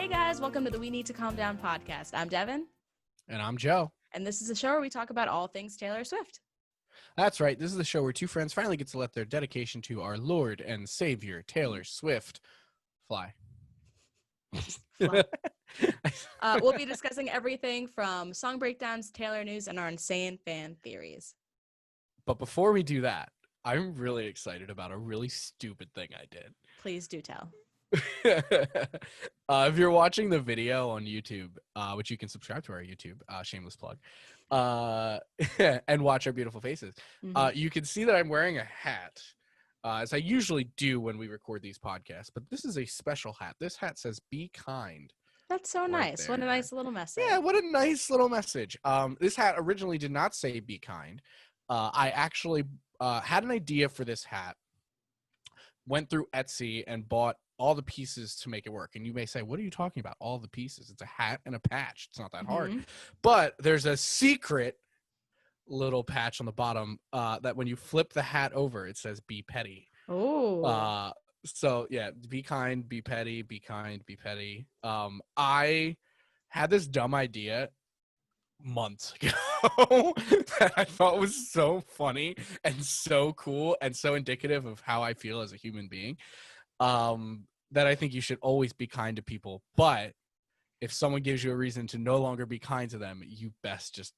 Hey guys, welcome to the We Need to Calm Down podcast. I'm Devin. And I'm Joe. And this is a show where we talk about all things Taylor Swift. That's right. This is the show where two friends finally get to let their dedication to our Lord and Savior, Taylor Swift, fly. Fly. We'll be discussing everything from song breakdowns, Taylor news, and our insane fan theories. But before we do that, I'm really excited about a really stupid thing I did. Please do tell. If you're watching the video on YouTube, which you can subscribe to our YouTube, shameless plug, and watch our beautiful faces, you can see that I'm wearing a hat, as I usually do when we record these podcasts. But this is a special hat. This hat says "Be kind." That's so nice. What a nice little message. Yeah, what a nice little message. This hat originally did not say "Be kind." I actually had an idea for this hat, went through Etsy and bought all the pieces to make it work. And you may say, what are you talking about? All the pieces. It's a hat and a patch. It's not that hard. But there's a secret little patch on the bottom that when you flip the hat over, it says "Be petty." Oh. So yeah, be kind, be petty, be kind, be petty. I had this dumb idea months ago that I thought was so funny and so cool and so indicative of how I feel as a human being. That I think you should always be kind to people, but if someone gives you a reason to no longer be kind to them, you best just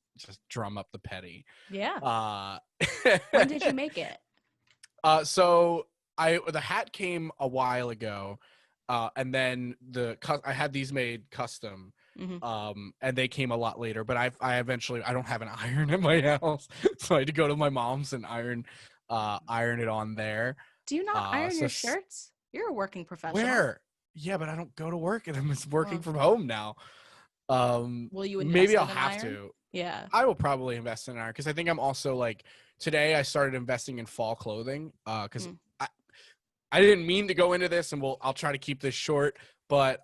drum up the petty. Yeah. When did you make it? So the hat came a while ago, and then I had these made custom, and they came a lot later. But I eventually I don't have an iron at my house, so I had to go to my mom's and iron it on there. Do you not iron your shirts? You're a working professional. Where? Yeah, but I don't go to work, and I'm just working from home now. Will you invest maybe in I'll an have iron? to. Yeah. I will probably invest in an iron because I think I'm also like today I started investing in fall clothing because I didn't mean to go into this, and I'll try to keep this short. But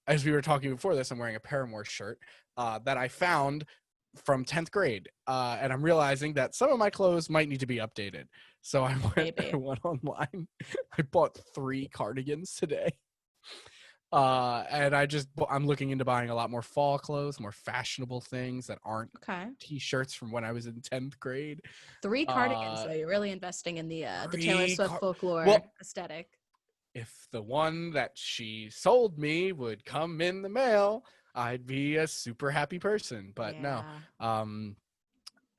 as we were talking before this, I'm wearing a Paramore shirt that I found from 10th grade, and I'm realizing that some of my clothes might need to be updated. So I went online. I bought 3 cardigans today. And I'm looking into buying a lot more fall clothes, more fashionable things that aren't t-shirts from when I was in 10th grade. 3 cardigans, so you're really investing in the Taylor Swift folklore aesthetic. If the one that she sold me would come in the mail, I'd be a super happy person, but no.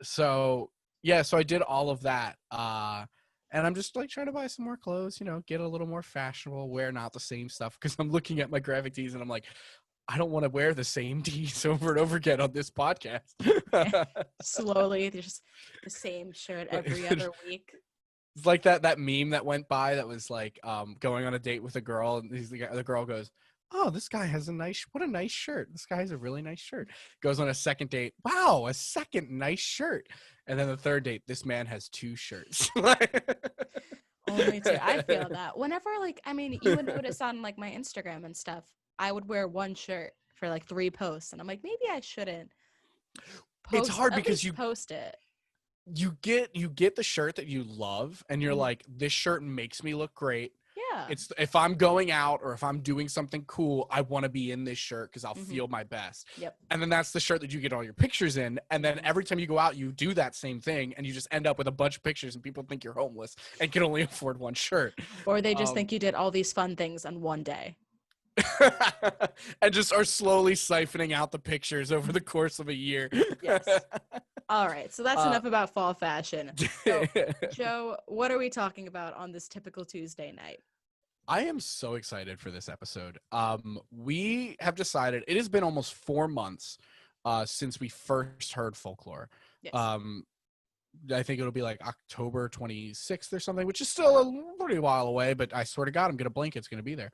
So I did all of that. And I'm just like trying to buy some more clothes, get a little more fashionable, wear not the same stuff. Because I'm looking at my graphic tees and I'm like, I don't want to wear the same tees over and over again on this podcast. Slowly, just the same shirt every other week. It's like that meme that went by that was like going on a date with a girl, and the girl goes, "Oh, this guy has what a nice shirt. This guy has a really nice shirt." Goes on a second date. Wow, a second nice shirt. And then the third date, this man has 2 shirts. Only 2. I feel that. Whenever, you would notice on, my Instagram and stuff, I would wear 1 shirt for, 3 posts. And I'm like, maybe I shouldn't it's hard because you post it. You get the shirt that you love, and you're like, this shirt makes me look great. Yeah. It's if I'm going out or if I'm doing something cool, I want to be in this shirt because I'll feel my best. Yep. And then that's the shirt that you get all your pictures in. And then every time you go out, you do that same thing, and you just end up with a bunch of pictures, and people think you're homeless and can only afford 1 shirt. Or they just think you did all these fun things on one day. And just are slowly siphoning out the pictures over the course of a year. Yes. All right, so that's enough about fall fashion. So, Joe, what are we talking about on this typical Tuesday night? I am so excited for this episode. We have decided it has been almost 4 months since we first heard Folklore. Yes. I think it'll be like October 26th or something, which is still a pretty while away, but I swear to God, I'm going to blink. It's going to be there.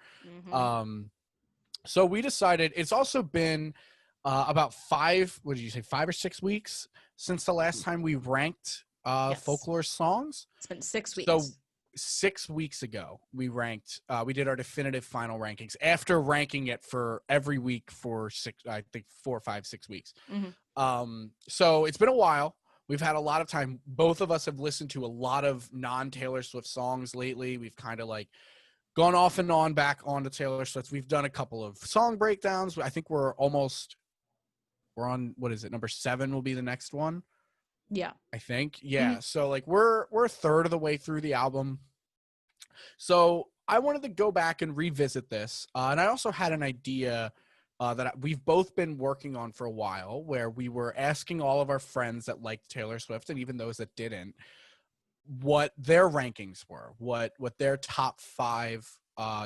So we decided it's also been about 5 or 6 weeks since the last time we ranked Folklore songs. It's been 6 weeks. So 6 weeks ago, we ranked, we did our definitive final rankings after ranking it for every week for 4, 5, 6 weeks. So it's been a while. We've had a lot of time. Both of us have listened to a lot of non-Taylor Swift songs lately. We've kind of gone off and on back onto Taylor Swift. We've done a couple of song breakdowns. I think we're on, what is it? Number 7 will be the next one. Yeah. I think. Yeah. So like we're a third of the way through the album. So I wanted to go back and revisit this. And I also had an idea that we've both been working on for a while, where we were asking all of our friends that liked Taylor Swift and even those that didn't, what their rankings were, what their top 5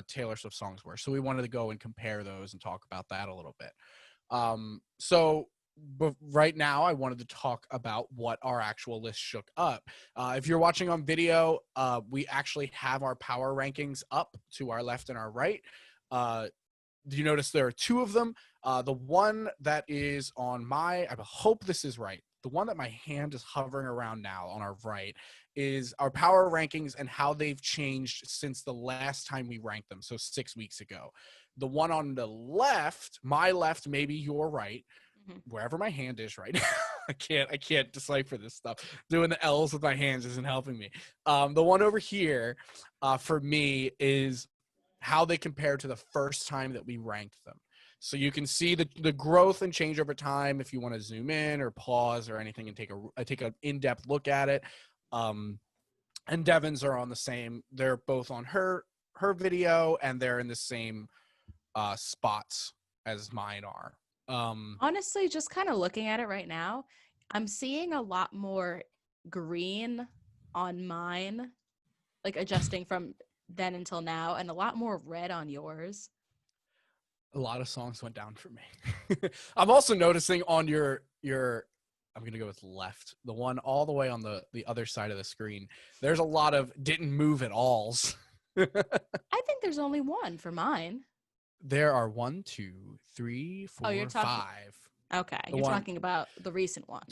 Taylor Swift songs were. So we wanted to go and compare those and talk about that a little bit. But right now I wanted to talk about what our actual list shook up. If you're watching on video, we actually have our power rankings up to our left and our right. You notice there are 2 of them. The one that is on I hope this is right. The one that my hand is hovering around now on our right is our power rankings and how they've changed since the last time we ranked them. So 6 weeks ago. The one on the left, my left, maybe your right, wherever my hand is right now. I can't decipher this stuff. Doing the L's with my hands isn't helping me. The one over here for me is how they compare to the first time that we ranked them. So you can see the growth and change over time if you want to zoom in or pause or anything and take an in-depth look at it. And Devin's are on the same. They're both on her video, and they're in the same spots as mine are. Honestly, just kind of looking at it right now, I'm seeing a lot more green on mine, like adjusting from then until now, and a lot more red on yours. A lot of songs went down for me. I'm also noticing on your I'm going to go with left, the one all the way on the other side of the screen. There's a lot of didn't move at alls. I think there's only one for mine. There are 1, 2, 3, 4, you're 5. Okay, you're talking about the recent one.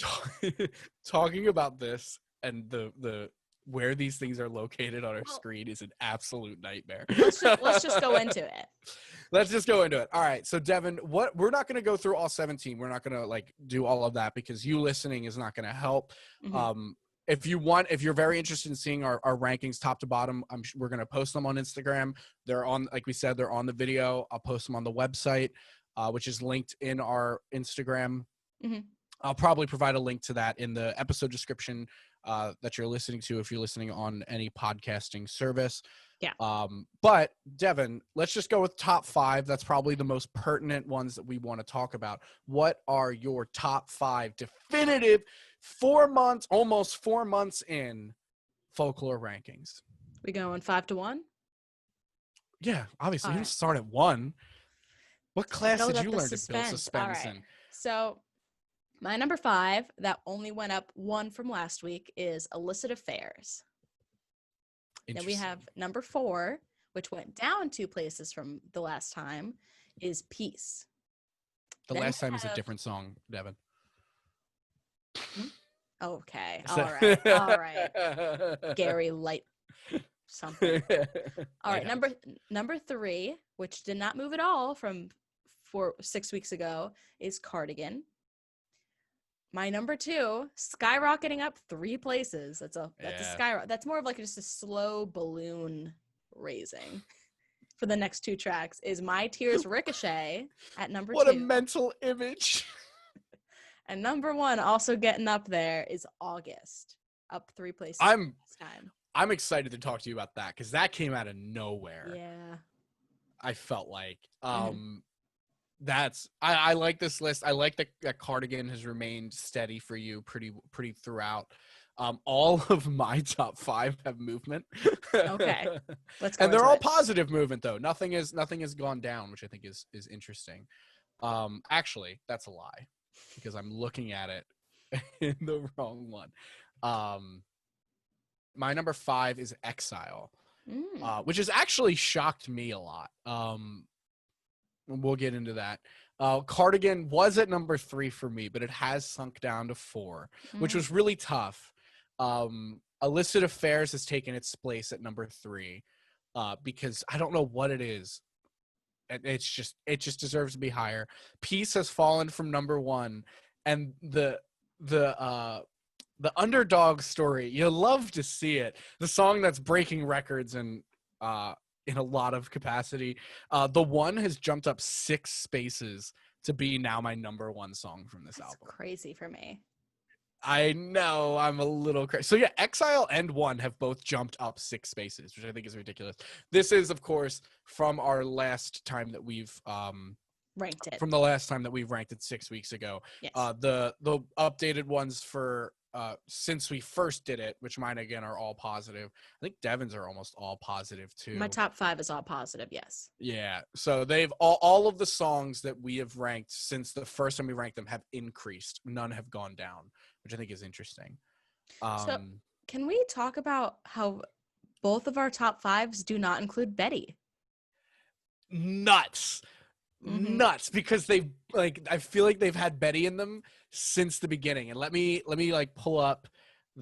Talking about this and the where these things are located on our screen is an absolute nightmare. Let's just go into it. Let's just go into it. All right. So Devin, we're not going to go through all 17. We're not going to like do all of that because you listening is not going to help. Mm-hmm. If you're very interested in seeing our rankings top to bottom, we're going to post them on Instagram. They're on, like we said, they're on the video. I'll post them on the website, which is linked in our Instagram. Mm-hmm. I'll probably provide a link to that in the episode description that you're listening to if you're listening on any podcasting service. Yeah. But Devin, let's just go with top 5. That's probably the most pertinent ones that we want to talk about. What are your top 5 definitive almost 4 months in Folklore rankings? We going 5 to 1? Yeah, obviously. All You right. didn't start at 1. What class did you learn to build suspense All right. in? So my number 5 that only went up 1 from last week is Illicit Affairs. Then we have number 4, which went down 2 places from the last time, is Peace. The last time is a different song, Devin. Okay. All right. Gary Light something. All right. Number 3, which did not move at all from 6 weeks ago, is Cardigan. My number 2, skyrocketing up 3 places. That's a skyrocket. That's more of like just a slow balloon raising for the next 2 tracks is My Tears Ricochet at number 2. What a mental image. And number 1, also getting up there, is August, up 3 places. I'm excited to talk to you about that because that came out of nowhere. Yeah. I felt like. I like this list. I like that Cardigan has remained steady for you pretty throughout. All of my top 5 have movement. Okay. Let's go. And they're all positive movement though. Nothing has gone down, which I think is interesting. Actually, that's a lie because I'm looking at it in the wrong one. My number 5 is Exile, which has actually shocked me a lot. We'll get into that. Cardigan was at number 3 for me, but it has sunk down to 4, which was really tough. Illicit Affairs has taken its place at number 3 because I don't know what it is. It just deserves to be higher. Peace has fallen from number 1, and the underdog story. You love to see it. The song that's breaking records and in a lot of capacity. The One has jumped up 6 spaces to be now my number 1 song from this That's album. crazy for me. I know, I'm a little crazy. So yeah, Exile and One have both jumped up 6 spaces, which I think is ridiculous. This is, of course, from our last time that we've Ranked it. from the last time that we ranked it 6 weeks ago. Yes. The updated ones for since we first did it, which mine again are all positive. I think Devin's are almost all positive too. My top 5 is all positive, yes. Yeah. So they've all of the songs that we have ranked since the first time we ranked them have increased. None have gone down, which I think is interesting. So can we talk about how both of our top 5s do not include Betty? Nuts. Nuts, because they like, I feel like they've had Betty in them since the beginning. And let me like pull up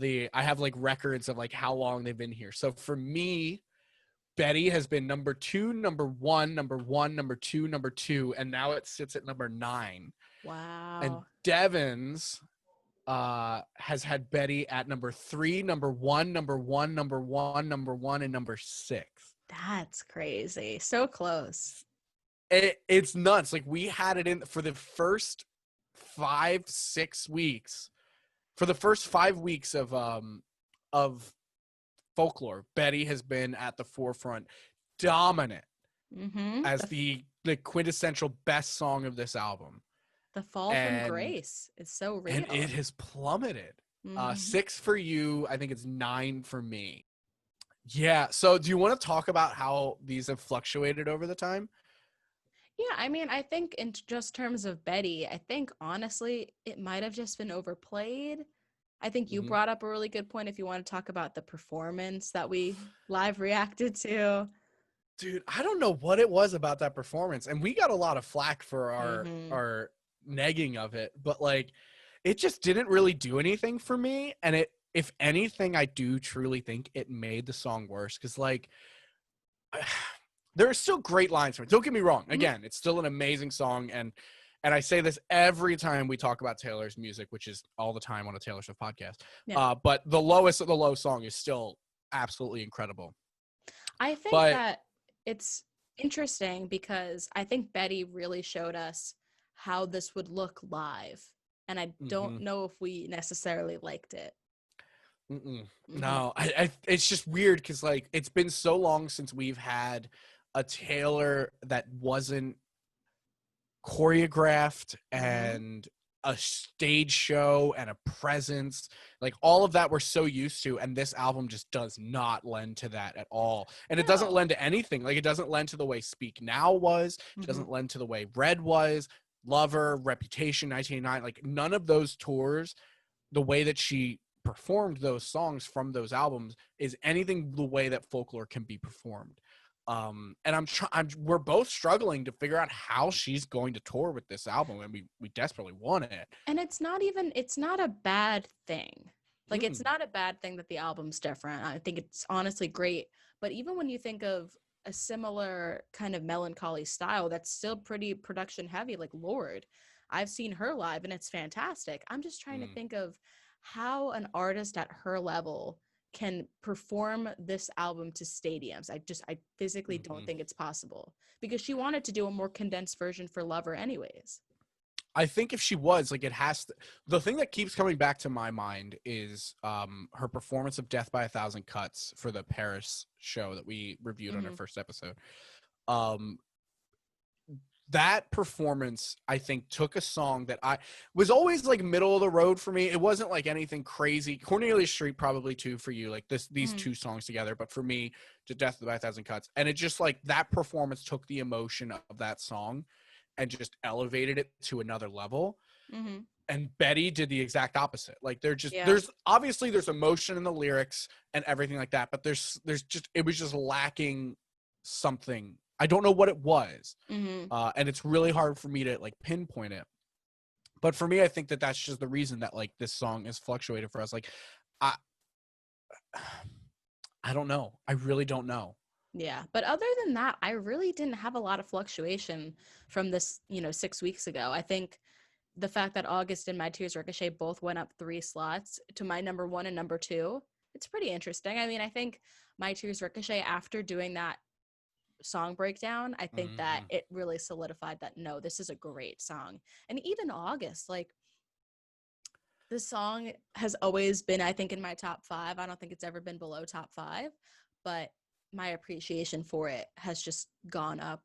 I have like records of like how long they've been here. So for me, Betty has been number 2, number 1, number 1, number 2, number 2, and now it sits at number 9. Wow. And Devin's has had Betty at number 3, number 1, number 1, number 1, number 1, and number 6. That's crazy. So close. It's nuts. Like, we had it in for the first 5-6 weeks. For the first 5 weeks of Folklore, Betty has been at the forefront, dominant as the quintessential best song of this album. The fall from grace is so real. And it has plummeted. 6 for you. I think it's 9 for me. Yeah. So do you want to talk about how these have fluctuated over the time? Yeah, I mean, I think in just terms of Betty, I think honestly, it might have just been overplayed. I think you brought up a really good point if you want to talk about the performance that we live reacted to. Dude, I don't know what it was about that performance. And we got a lot of flack for our negging of it, but like, it just didn't really do anything for me. And if anything, I do truly think it made the song worse. Cause like, there are still great lines from it. Don't get me wrong. Again, it's still an amazing song. And I say this every time we talk about Taylor's music, which is all the time on a Taylor Swift podcast. Yeah. But the lowest of the low song is still absolutely incredible. I think that it's interesting because I think Betty really showed us how this would look live. And I don't know if we necessarily liked it. No, it's just weird because like, it's been so long since we've had a Taylor that wasn't choreographed and a stage show and a presence, like all of that we're so used to, and this album just does not lend to that at all. And it doesn't lend to anything. Like, it doesn't lend to the way Speak Now was, it doesn't lend to the way Red was, Lover, Reputation, 1989, like none of those tours, the way that she performed those songs from those albums is anything the way that Folklore can be performed. And we're both struggling to figure out how she's going to tour with this album, and we desperately want it. And it's not a bad thing. Like, it's not a bad thing that the album's different. I think it's honestly great. But even when you think of a similar kind of melancholy style that's still pretty production heavy, like Lorde, I've seen her live and it's fantastic. I'm just trying to think of how an artist at her level can perform this album to stadiums. I physically don't think it's possible, because she wanted to do a more condensed version for Lover anyways. I think if she was, like, it has to, the thing that keeps coming back to my mind is her performance of Death by a Thousand Cuts for the Paris show that we reviewed on our first episode. That performance, I think, took a song that I was always like middle of the road for me. It wasn't like anything crazy. Cornelius Street probably too for you, like these two songs together. But for me, to Death by a Thousand Cuts, and it just like that performance took the emotion of that song and just elevated it to another level. And Betty did the exact opposite. Like, there's obviously there's emotion in the lyrics and everything like that, but there's just, it was just lacking something. I don't know what it was. And it's really hard for me to like pinpoint it. But for me, I think that that's just the reason that like this song is fluctuated for us. Like, I don't know. I really don't know. Yeah. But other than that, I really didn't have a lot of fluctuation from this, 6 weeks ago. I think the fact that August and My Tears Ricochet both went up 3 slots to my number 1 and number 2, it's pretty interesting. I mean, I think My Tears Ricochet, after doing that song breakdown, I think that Mm-hmm. it really solidified that no, this is a great song. And even August, like this song has always been, I think, in my top 5. I don't think it's ever been below top 5, but my appreciation for it has just gone up.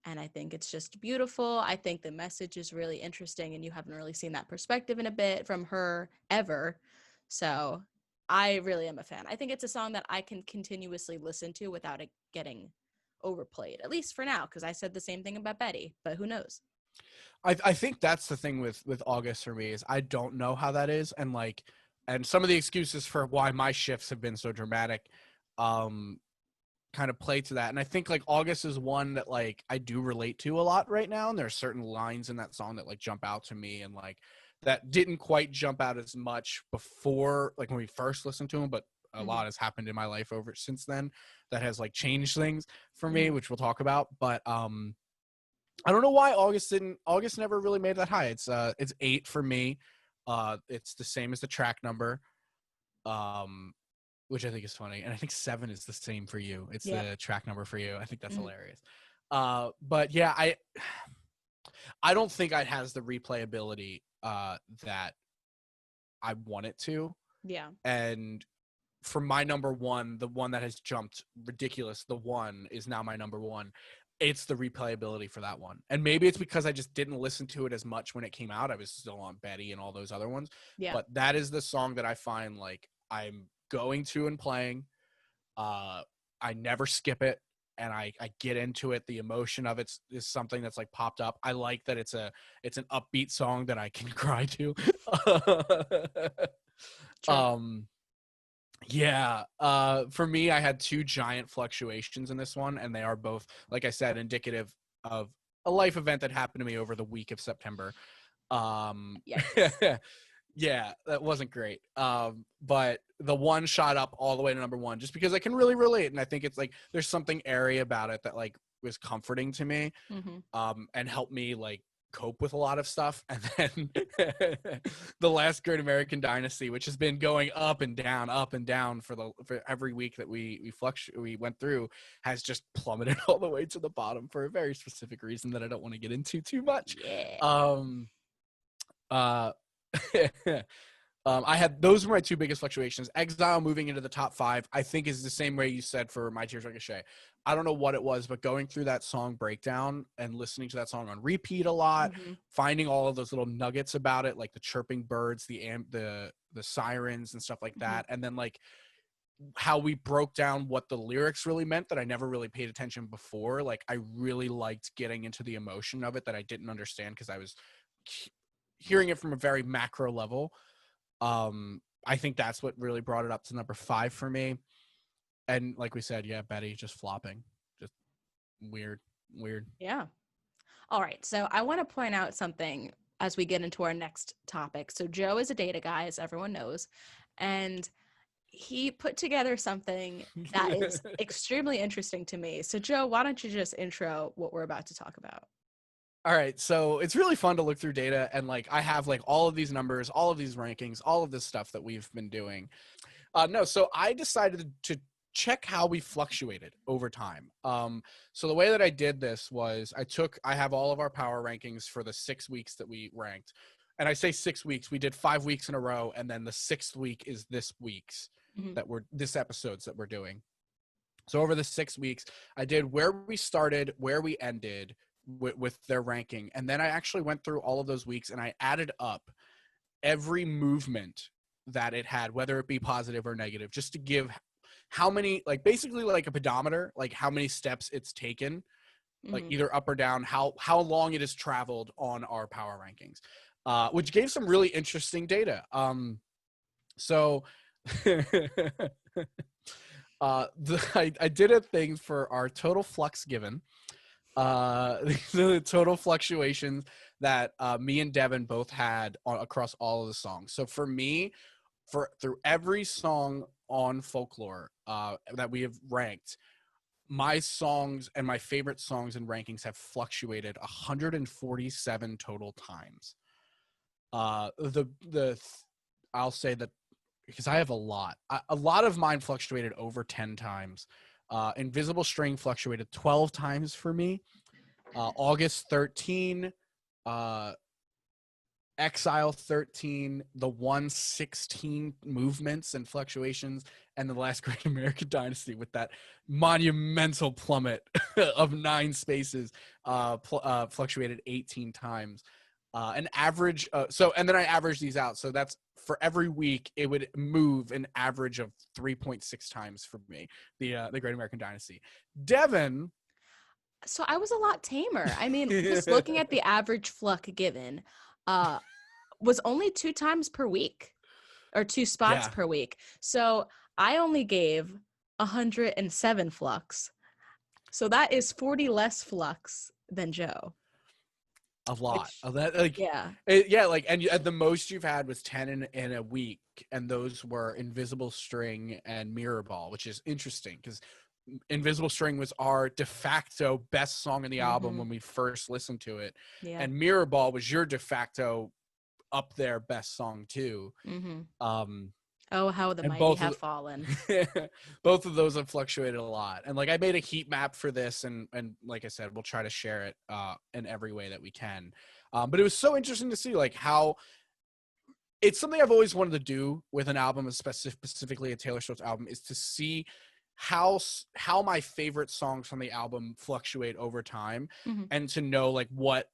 And I think it's just beautiful. I think the message is really interesting, and you haven't really seen that perspective in a bit from her ever. So I really am a fan. I think it's a song that I can continuously listen to without it getting overplayed, at least for now, because I said the same thing about Betty, but who knows? I think that's the thing with August for me is I don't know how that is, and like, and some of the excuses for why my shifts have been so dramatic, um, kind of play to that. And I think like August is one that like I do relate to a lot right now, and there are certain lines in that song that like jump out to me, and like that didn't quite jump out as much before, like when we first listened to them, but a Mm-hmm. lot has happened in my life over since then that has like changed things for me, Mm-hmm. which we'll talk about. But I don't know why August never really made that high. It's 8 for me. It's the same as the track number. Which I think is funny. And I think 7 is the same for you. It's Yep. the track number for you. I think that's Mm-hmm. hilarious. But yeah, I don't think it has the replayability that I want it to. Yeah. And for my number one, the one that has jumped ridiculous, the one is now my number one. It's the replayability for that one. And maybe it's because I just didn't listen to it as much when it came out. I was still on Betty and all those other ones. Yeah. But that is the song that I find like I'm going to and playing. I never skip it, and I get into it. The emotion of it is something that's like popped up. I like that it's an upbeat song that I can cry to. True. um yeah, for me, I had 2 giant fluctuations in this one, and they are both, like I said, indicative of a life event that happened to me over the week of September. Um, Yikes. yeah, that wasn't great. But the one shot up all the way to number 1 just because I can really relate, and I think it's like there's something airy about it that like was comforting to me, Mm-hmm. and helped me like cope with a lot of stuff. And then the last Great American Dynasty, which has been going up and down for every week that we went through, has just plummeted all the way to the bottom for a very specific reason that I don't want to get into too much. Yeah. Uh I had those were my 2 biggest fluctuations. Exile moving into the top 5, I think, is the same way you said for My Tears Ricochet. I don't know what it was, but going through that song breakdown and listening to that song on repeat a lot, Mm-hmm. finding all of those little nuggets about it, like the chirping birds, the sirens and stuff like Mm-hmm. that, and then like how we broke down what the lyrics really meant that I never really paid attention before. Like I really liked getting into the emotion of it that I didn't understand because I was hearing it from a very macro level. I think that's what really brought it up to number 5 for me. And like we said, yeah, Betty just flopping, just weird. Yeah. All right. So I want to point out something as we get into our next topic. So Joe is a data guy, as everyone knows, and he put together something that is extremely interesting to me. So Joe, why don't you just intro what we're about to talk about? All right, so it's really fun to look through data, and like I have like all of these numbers, all of these rankings, all of this stuff that we've been doing. No, so I decided to check how we fluctuated over time. So the way that I did this was I have all of our power rankings for the 6 weeks that we ranked. And I say 6 weeks, we did 5 weeks in a row, and then the 6th week is Mm-hmm. this episodes that we're doing. So over the 6 weeks, I did where we started, where we ended with their ranking. And then I actually went through all of those weeks and I added up every movement that it had, whether it be positive or negative, just to give how many, like basically like a pedometer, like how many steps it's taken, like Mm-hmm. either up or down, how long it has traveled on our power rankings, which gave some really interesting data. So I did a thing for our total flux given, the total fluctuations that me and Devin both had across all of the songs. So for me, through every song on Folklore that we have ranked, my songs and my favorite songs and rankings have fluctuated 147 total times. I'll say that because I have a lot of mine fluctuated over 10 times. Invisible String fluctuated 12 times for me. August 13, Exile 13, the 116 movements and fluctuations, and the Last Great American Dynasty with that monumental plummet of 9 spaces, fluctuated 18 times. An average, and then I averaged these out. So that's for every week, it would move an average of 3.6 times for me, the Great American Dynasty. Devin. So I was a lot tamer. I mean, just looking at the average fluck given, was only 2 times per week, or 2 spots per week. So I only gave 107 flux. So that is 40 less flux than Joe. A lot of that, like, yeah, and the most you've had was 10 in a week, and those were Invisible String and Mirror Ball, which is interesting because Invisible String was our de facto best song in the album when we first listened to it, and Mirror Ball was your de facto up there best song too. Oh, how the mighty have fallen. Both of those have fluctuated a lot, and like I made a heat map for this, and like I said, we'll try to share it in every way that we can. But it was so interesting to see like how it's something I've always wanted to do with an album, specifically a Taylor Swift album, is to see how my favorite songs from the album fluctuate over time, and to know like what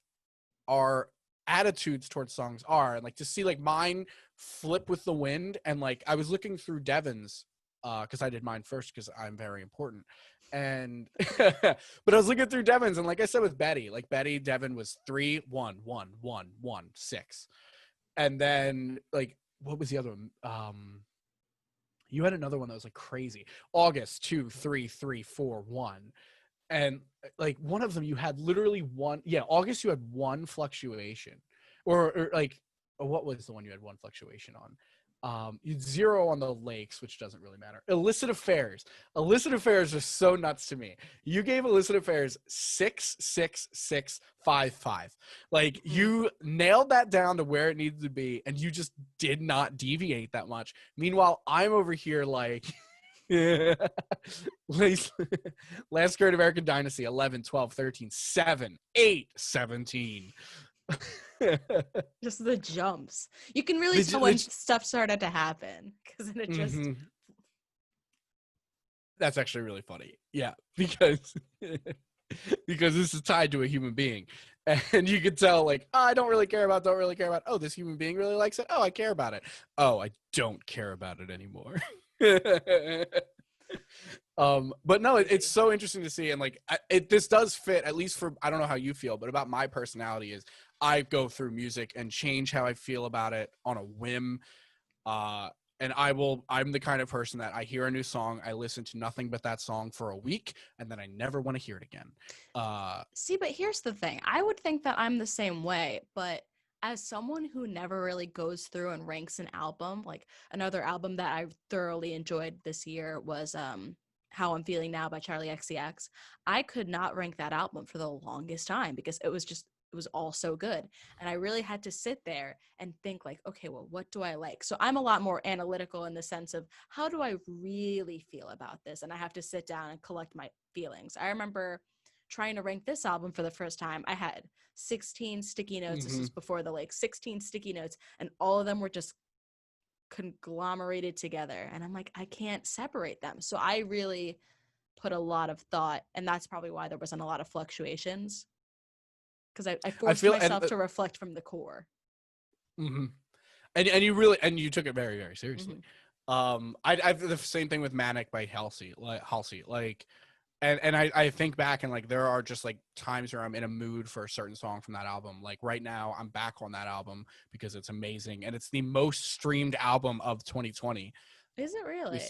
our attitudes towards songs are, and like to see like mine flip with the wind. And like I was looking through Devin's because I did mine first because I'm very important, and but I was looking through Devin's, and like I said with Betty, Devin was 3 1 1 1 1 6, and then like what was the other one? You had another one that was like crazy. August 2 3 3 4 1. And like one of them you had literally one. Yeah, August you had one fluctuation, or like what was the one you had one fluctuation on? You had 0 on the lakes, which doesn't really matter. Illicit Affairs are so nuts to me. You gave Illicit Affairs 6 6 6 5 5. Like you nailed that down to where it needed to be, and you just did not deviate that much. Meanwhile, I'm over here like Last Great American Dynasty 11 12 13 7 8 17. Just the jumps. You can really tell when stuff started to happen, because it just that's actually really funny. Yeah, because this is tied to a human being, and you can tell like, oh, I don't really care about. Oh, this human being really likes it. Oh, I care about it. Oh, I don't care about it anymore. But no, it's so interesting to see, and like this does fit, at least for, I don't know how you feel, but about my personality is I go through music and change how I feel about it on a whim. And I'm the kind of person that I hear a new song, I listen to nothing but that song for a week, and then I never want to hear it again. See, but here's the thing. I would think that I'm the same way, but as someone who never really goes through and ranks an album, like another album that I thoroughly enjoyed this year was How I'm Feeling Now by Charlie XCX. I could not rank that album for the longest time because it was all so good. And I really had to sit there and think like, okay, well, what do I like? So I'm a lot more analytical in the sense of how do I really feel about this? And I have to sit down and collect my feelings. I remember trying to rank this album for the first time. I had 16 sticky notes. This was before the lake, 16 sticky notes, and all of them were just conglomerated together. And I'm like, I can't separate them. So I really put a lot of thought, and that's probably why there wasn't a lot of fluctuations, because I forced myself to reflect from the core. And you took it very, very seriously. I the same thing with Manic by Halsey. Like and I think back, and like there are just like times where I'm in a mood for a certain song from that album. Like right now I'm back on that album because it's amazing, and it's the most streamed album of 2020. Is it really?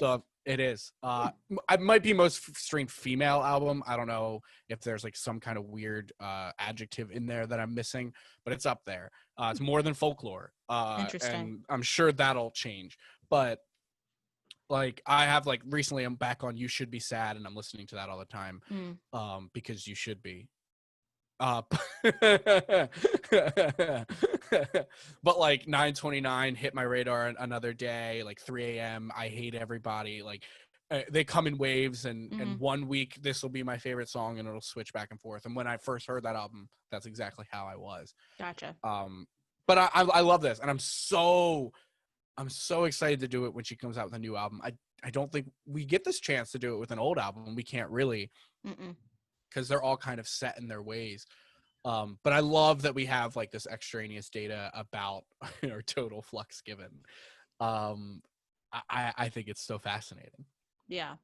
It is. It might be most streamed female album. I don't know if there's like some kind of weird adjective in there that I'm missing, but it's up there. It's more than Folklore. Interesting. And I'm sure that'll change. But like I have like recently I'm back on You Should Be Sad, and I'm listening to that all the time. Because you should be. But like 929 hit my radar another day, like 3 a.m. I Hate Everybody, like they come in waves, and Mhm. 1 week this will be my favorite song, and it'll switch back and forth. And when I first heard that album, that's exactly how I was. Gotcha. But I love this, and I'm so excited to do it when she comes out with a new album. I don't think we get this chance to do it with an old album. We can't really, because they're all kind of set in their ways. But I love that we have like this extraneous data about our total flux given. I think it's so fascinating. Yeah.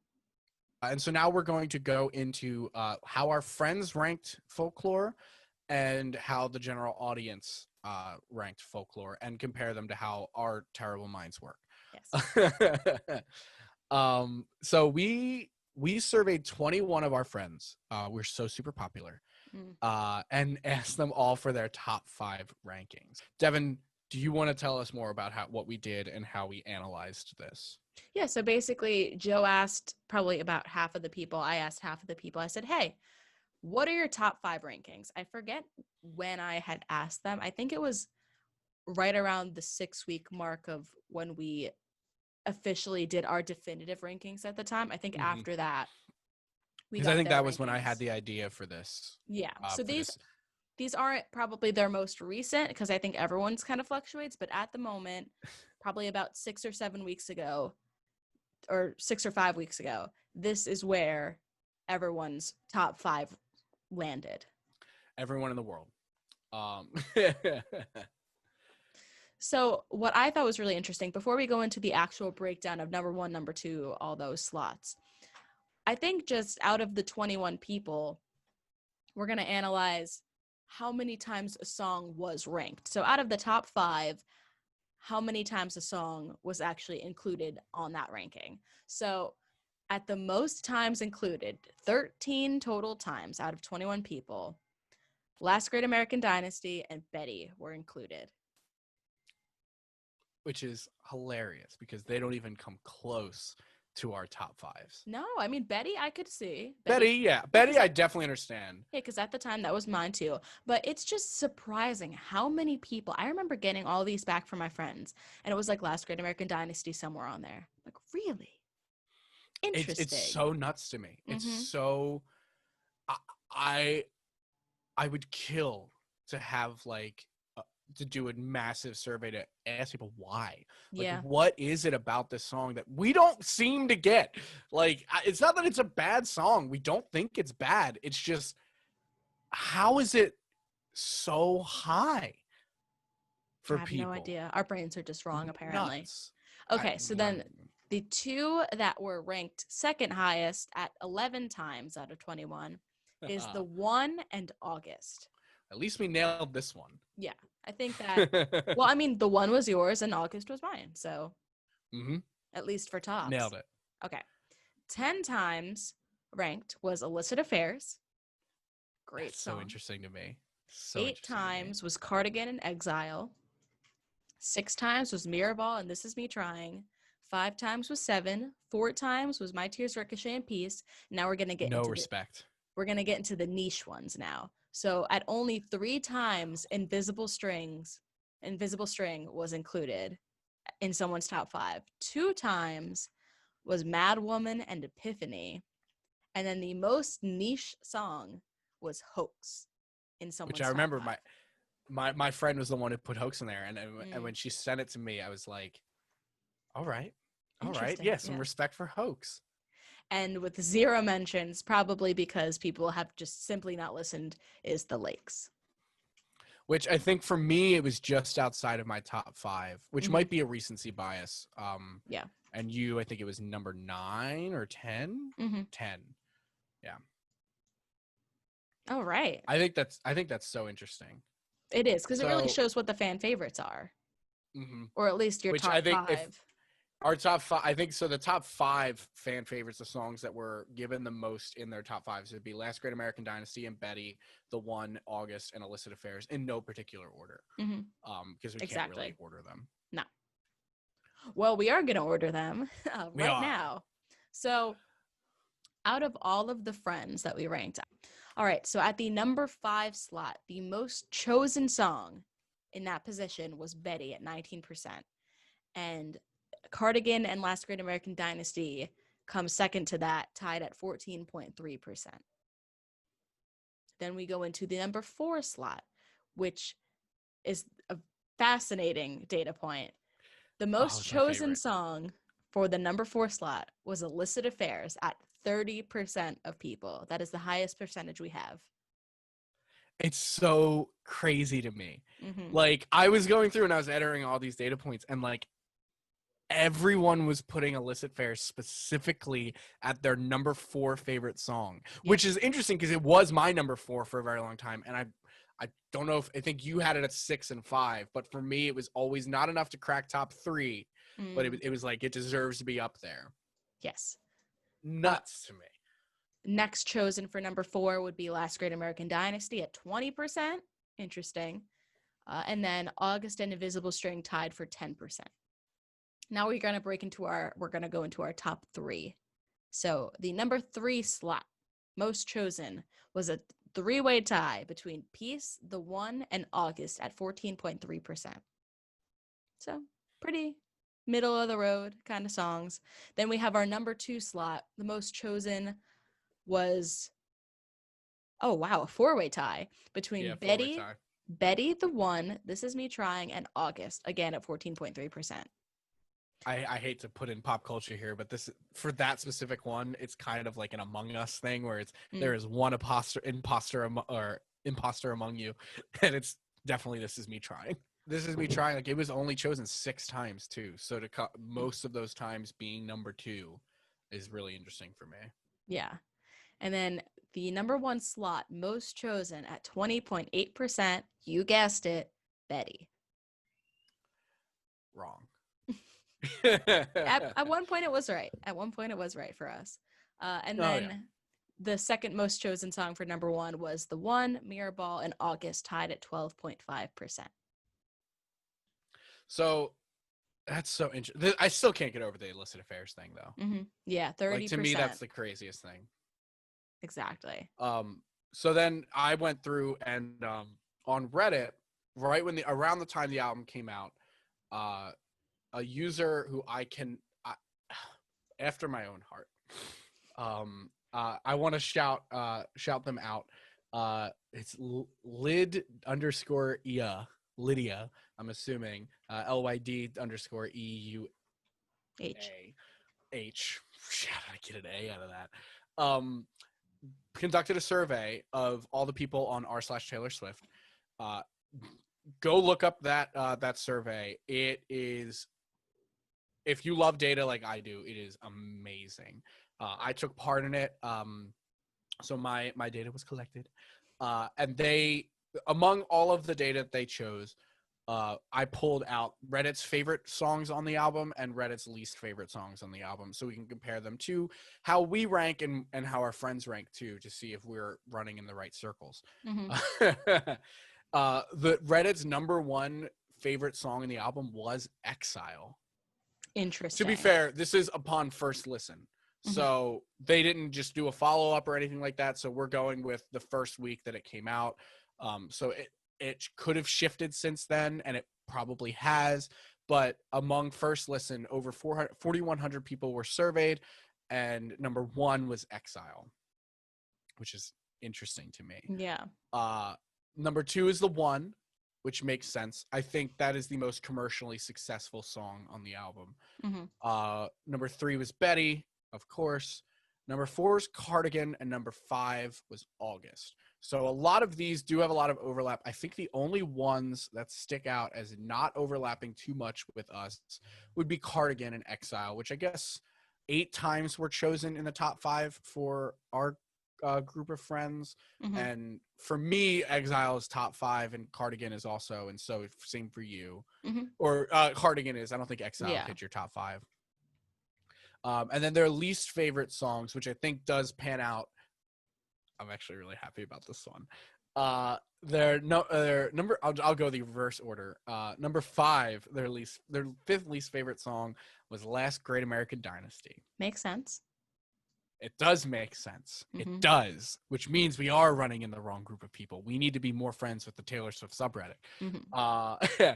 And so now we're going to go into how our friends ranked Folklore and how the general audience ranked Folklore, and compare them to how our terrible minds work. Yes. So we surveyed 21 of our friends. We're so super popular. And asked them all for their top 5 rankings. Devin, do you want to tell us more about what we did and how we analyzed this? Yeah, so basically Joe asked probably about half of the people. I asked half of the people. I said, hey, what are your top 5 rankings? I forget when I had asked them. I think it was right around the 6-week mark of when we officially did our definitive rankings at the time. I think after that, we got I think their that was rankings. when I had the idea for this. Yeah. So these aren't probably their most recent, because I think everyone's kind of fluctuates, but at the moment, probably about 6 or 7 weeks ago, or 6 or 5 weeks ago, this is where everyone's top 5 landed. Everyone in the world. So what I thought was really interesting, before we go into the actual breakdown of number 1, number 2, all those slots, I think just out of the 21 people, we're going to analyze how many times a song was ranked. So out of the top 5, how many times a song was actually included on that ranking. So at the most times included, 13 total times out of 21 people, Last Great American Dynasty and Betty were included. Which is hilarious because they don't even come close to our top 5s. No, I mean, Betty, I could see. Betty, I definitely understand. Yeah, because at the time, that was mine too. But it's just surprising how many people, I remember getting all these back from my friends, and it was like Last Great American Dynasty somewhere on there. Like, really? Interesting. It's so nuts to me. It's so, I would kill to have like, to do a massive survey to ask people why. Like, what is it about this song that we don't seem to get? Like, it's not that it's a bad song. We don't think it's bad. It's just, how is it so high for people? I have no idea. Our brains are just wrong, apparently. Nuts. Okay, so then the 2 that were ranked second highest at 11 times out of 21 is the 1 and August. At least we nailed this one. Yeah, I think that. Well, I mean, the 1 was yours and August was mine. So at least for tops. Nailed it. Okay. 10 times ranked was Illicit Affairs. Great song. So interesting to me. 8 times was Cardigan in Exile. 6 times was Mirrorball and This Is Me Trying. 5 times was 7. 4 times was My Tears Ricochet in Peace. Now we're going to get we're going to get into the niche ones now. So at only 3 times, Invisible String was included in someone's top 5. 2 times was Mad Woman and Epiphany. And then the most niche song was Hoax in someone's top 5. Which I remember my friend was the one who put Hoax in there. And when she sent it to me, I was like, all right. Yeah, some respect for Hoax. And with 0 mentions, probably because people have just simply not listened, is The Lakes. Which I think for me, it was just outside of my top 5, which might be a recency bias. Yeah. And I think it was number 9 or 10? 10. Yeah. All right. I think that's so interesting. It is, because it really shows what the fan favorites are. Or at least your top 5. Our top 5, I think so. The top 5 fan favorites, the songs that were given the most in their top 5s, would be Last Great American Dynasty and Betty, The 1, August, and Illicit Affairs, in no particular order. Because we can't really order them. No. Well, we are going to order them now. So, out of all of the friends that we ranked, all right. So at the number 5 slot, the most chosen song in that position was Betty at 19%, and Cardigan and Last Great American Dynasty comes second to that, tied at 14.3%. Then we go into the number 4 slot, which is a fascinating data point. The most it's my chosen favorite. song for the number 4 slot was Illicit Affairs at 30% of people. That is the highest percentage we have. It's so crazy to me. Mm-hmm. Like, I was going through and I was entering all these data points, and like everyone was putting Illicit Affairs specifically at their number 4 favorite song, which is interesting because it was my number 4 for a very long time. And I don't know if I think you had it at 6 and 5, but for me, it was always not enough to crack top 3, but it was like, it deserves to be up there. Yes. Nuts to me. Next chosen for number 4 would be Last Great American Dynasty at 20%. Interesting. And then August and Invisible String tied for 10%. Now we're going to go into our top 3. So the number 3 slot, most chosen, was a 3-way tie between Peace, The One, and August at 14.3%. So pretty middle of the road kind of songs. Then we have our number 2 slot. The most chosen was, a 4-way tie between Betty, The One, This Is Me Trying, and August, again at 14.3%. I hate to put in pop culture here, but this, for that specific one, it's kind of like an Among Us thing where it's there is one imposter among you, and it's definitely This Is Me Trying. This Is Me Trying. Like, it was only chosen 6 times too, so to most of those times being number 2 is really interesting for me. Yeah, and then the number 1 slot, most chosen at 20.8%. You guessed it, Betty. Wrong. At one point it was right. At one point it was right for us. And then the second most chosen song for number 1 was The One, Mirrorball, and August, tied at 12.5%. So that's so interesting. I still can't get over the Illicit Affairs thing, though. Mm-hmm. Yeah, 30%. Like, to me, that's the craziest thing. Exactly. So then I went through and on Reddit, right when around the time the album came out, a user who after my own heart, I want to shout them out. It's Lydia, I'm assuming, LYD_EUH. How did I get an A out of that? Conducted a survey of all the people on r/Taylor Swift. Go look up that survey. It is, if you love data like I do, it is amazing. I took part in it. So my data was collected, and they, among all of the data they chose, I pulled out Reddit's favorite songs on the album and Reddit's least favorite songs on the album, so we can compare them to how we rank and how our friends rank too, to see if we're running in the right circles. Mm-hmm. The Reddit's number 1 favorite song in the album was Exile. Interesting. To be fair, this is upon first listen. Mm-hmm. So they didn't just do a follow-up or anything like that. So we're going with the first week that it came out. So it could have shifted since then, and it probably has. But among first listen, over 4,100 people were surveyed, and number 1 was Exile, which is interesting to me. Yeah. Number 2 is The One, which makes sense. I think that is the most commercially successful song on the album. Mm-hmm. Number 3 was Betty, of course. Number 4 is Cardigan, and number 5 was August. So a lot of these do have a lot of overlap. I think the only ones that stick out as not overlapping too much with us would be Cardigan and Exile, which I guess 8 times were chosen in the top 5 for our group of friends. Mm-hmm. And for me, Exile is top 5 and Cardigan is also, and so same for you. Mm-hmm. Or Cardigan is. I don't think Exile hit your top 5. And then their least favorite songs, which I think does pan out. I'm actually really happy about this one. Their number, I'll go the reverse order. Number 5, their 5th least favorite song was Last Great American Dynasty. Makes sense. It does make sense. Mm-hmm. It does, which means we are running in the wrong group of people. We need to be more friends with the Taylor Swift subreddit. Mm-hmm.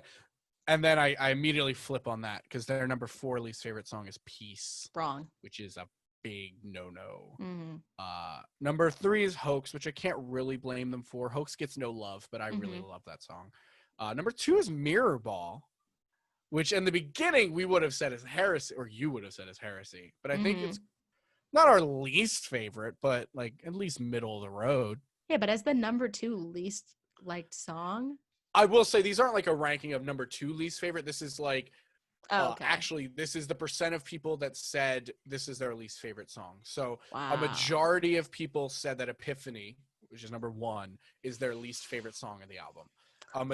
And then I immediately flip on that because their number 4 least favorite song is Peace. Wrong. Which is a big no-no. Mm-hmm. Number 3 is Hoax, which I can't really blame them for. Hoax gets no love, but I really Mm-hmm. love that song. Number 2 is Mirror Ball, which in the beginning we would have said is heresy, or you would have said is heresy. But I think Mm-hmm. it's not our least favorite, but like at least middle of the road. Yeah, but as the number 2 least liked song. I will say these aren't like a ranking of number 2 least favorite. This is like Oh, okay. actually, this is the percent of people that said this is their least favorite song. So a Wow. majority of people said that Epiphany, which is number 1, is their least favorite song of the album.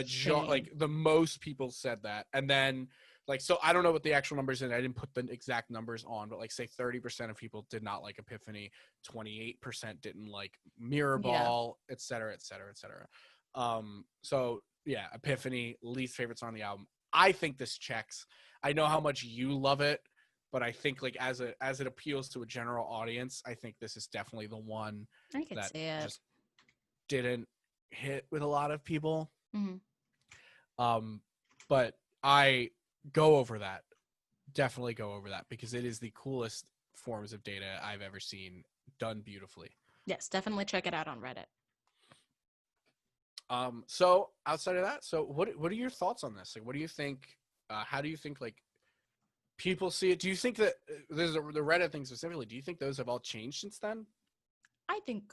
Shame. Like the most people said that. And then like, so I don't know what the actual numbers in. I didn't put the exact numbers on, but like say 30% of people did not like Epiphany, 28% didn't like Mirror Yeah. Ball, et cetera, et cetera, et cetera. So yeah, Epiphany, least favorite song on the album. I think this checks. I know how much you love it, but I think like as it appeals to a general audience, I think this is definitely the one I could that see it. just didn't hit with a lot of people. Mm-hmm. But I go over that. Definitely go over that because it is the coolest forms of data I've ever seen done beautifully. Yes, definitely check it out on Reddit. So outside of that, so what are your thoughts on this? Like, what do you think? How do you think like people see it? Do you think that there's the Reddit thing specifically? Do you think those have all changed since then? I think,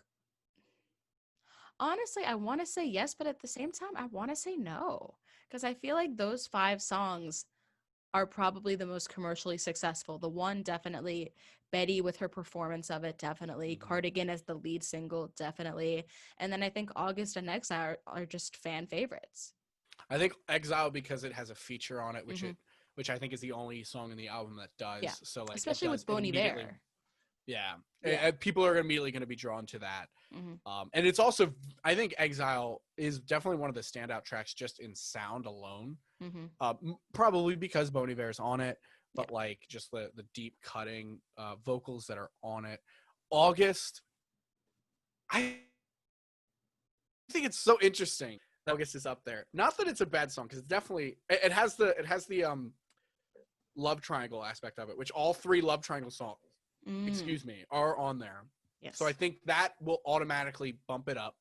honestly, I want to say yes, but at the same time, I want to say no. Because I feel like those 5 songs are probably the most commercially successful. The one, definitely. Betty with her performance of it, definitely. Mm-hmm. Cardigan as the lead single, definitely. And then I think August and Exile are just fan favorites. I think Exile because it has a feature on it, Mm-hmm. which I think is the only song in the album that does. Yeah, So like it especially does with it Bon immediately. Iver. Yeah, Yeah. people are immediately going to be drawn to that. Mm-hmm. And it's also, I think Exile is definitely one of the standout tracks just in sound alone. Mm-hmm. Probably because Bon Iver's on it, Yeah. but like just the deep cutting vocals that are on it. August, I think it's so interesting that August is up there. Not that it's a bad song, because definitely it has the love triangle aspect of it, which all 3 love triangle songs, are on there. Yes. So I think that will automatically bump it up,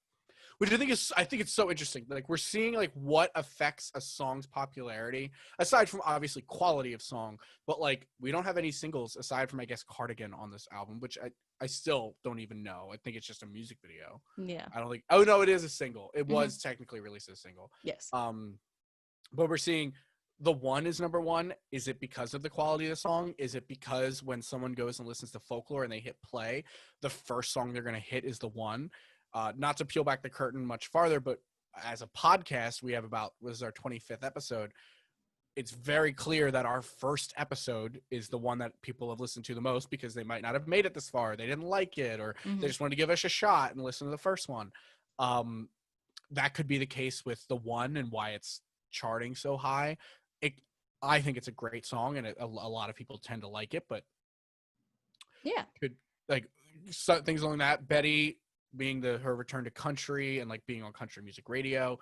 which I think it's so interesting. Like we're seeing like what affects a song's popularity aside from obviously quality of song, but like we don't have any singles aside from I guess Cardigan on this album, which I still don't even know. I think it's just a music video. Yeah. I don't think. Oh no, it is a single. It was technically released as a single. Yes. But we're seeing the one is number 1. Is it because of the quality of the song? Is it because when someone goes and listens to Folklore and they hit play, the first song they're going to hit is the one? Not to peel back the curtain much farther, but as a podcast, we have this is our 25th episode. It's very clear that our first episode is the one that people have listened to the most because they might not have made it this far. They didn't like it, or they just wanted to give us a shot and listen to the first one. That could be the case with the one and why it's charting so high. I think it's a great song, and a lot of people tend to like it, but yeah, could like things along that. Betty being her return to country and like being on country music radio,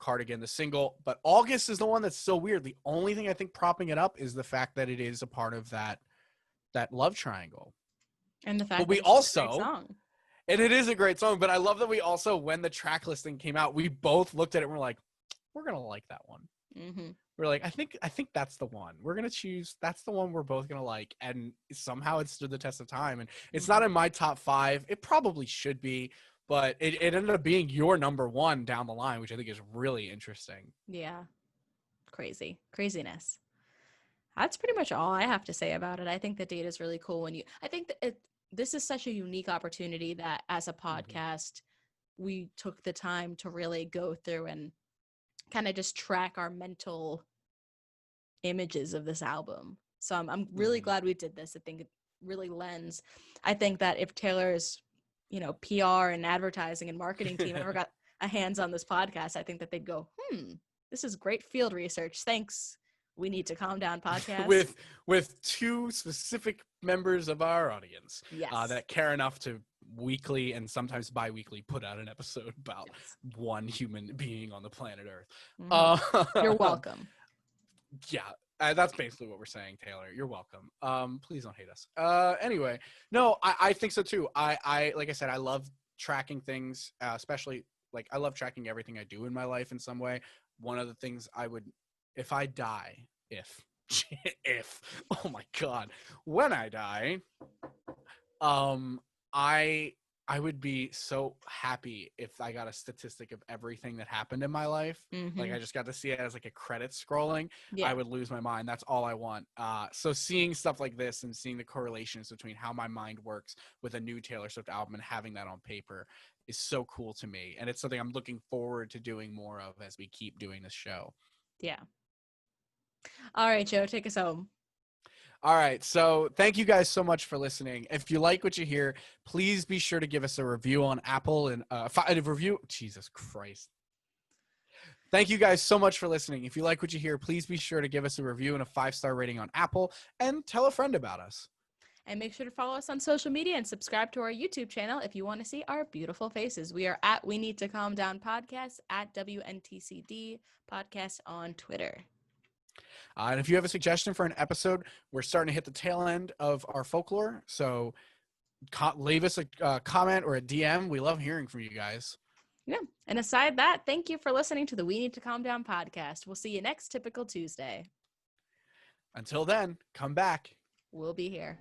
Cardigan the single, but August is the one that's so weird. The only thing I think propping it up is the fact that it is a part of that love triangle, and the fact but we that also a great song. And it is a great song, but I love that we also, when the track listing came out, we both looked at it and we're like, we're gonna like that one. We're like, I think that's the one we're gonna choose. That's the one we're both gonna like, and somehow it stood the test of time. And it's not in my top 5. It probably should be, but it ended up being your number 1 down the line, which I think is really interesting. Yeah, craziness. That's pretty much all I have to say about it. I think the data is really cool. I think that this is such a unique opportunity that as a podcast, we took the time to really go through and kind of just track our mental images of this album. So I'm really glad we did this. I think it really lends. I think that if Taylor's, PR and advertising and marketing team ever got a hands on this podcast, I think that they'd go, this is great field research. Thanks. We need to calm down podcast. with 2 specific members of our audience that care enough to weekly and sometimes bi-weekly put out an episode about one human being on the planet Earth. You're welcome. Yeah, That's basically what we're saying, Taylor. You're welcome. Please don't hate us. Anyway, no, I think so too. I like I said, I love tracking things, especially like I love tracking everything I do in my life in some way. One of the things I would, if I die, if, oh my God, when I die, I I would be so happy if I got a statistic of everything that happened in my life. Like I just got to see it as like a credit scrolling. Yeah. I would lose my mind. That's all I want. So seeing stuff like this and seeing the correlations between how my mind works with a new Taylor Swift album and having that on paper is so cool to me. And it's something I'm looking forward to doing more of as we keep doing this show. Yeah. All right, Joe, take us home. All right. So thank you guys so much for listening. If you like what you hear, please be sure to give us a review on Apple and a review. Jesus Christ. Thank you guys so much for listening. If you like what you hear, please be sure to give us a review and a 5-star rating on Apple and tell a friend about us. And make sure to follow us on social media and subscribe to our YouTube channel if you want to see our beautiful faces. We are at We Need to Calm Down Podcast, at WNTCD Podcast on Twitter. And if you have a suggestion for an episode, we're starting to hit the tail end of our folklore. So leave us a comment or a DM. We love hearing from you guys. Yeah. And aside that, thank you for listening to the We Need to Calm Down podcast. We'll see you next typical Tuesday. Until then, come back. We'll be here.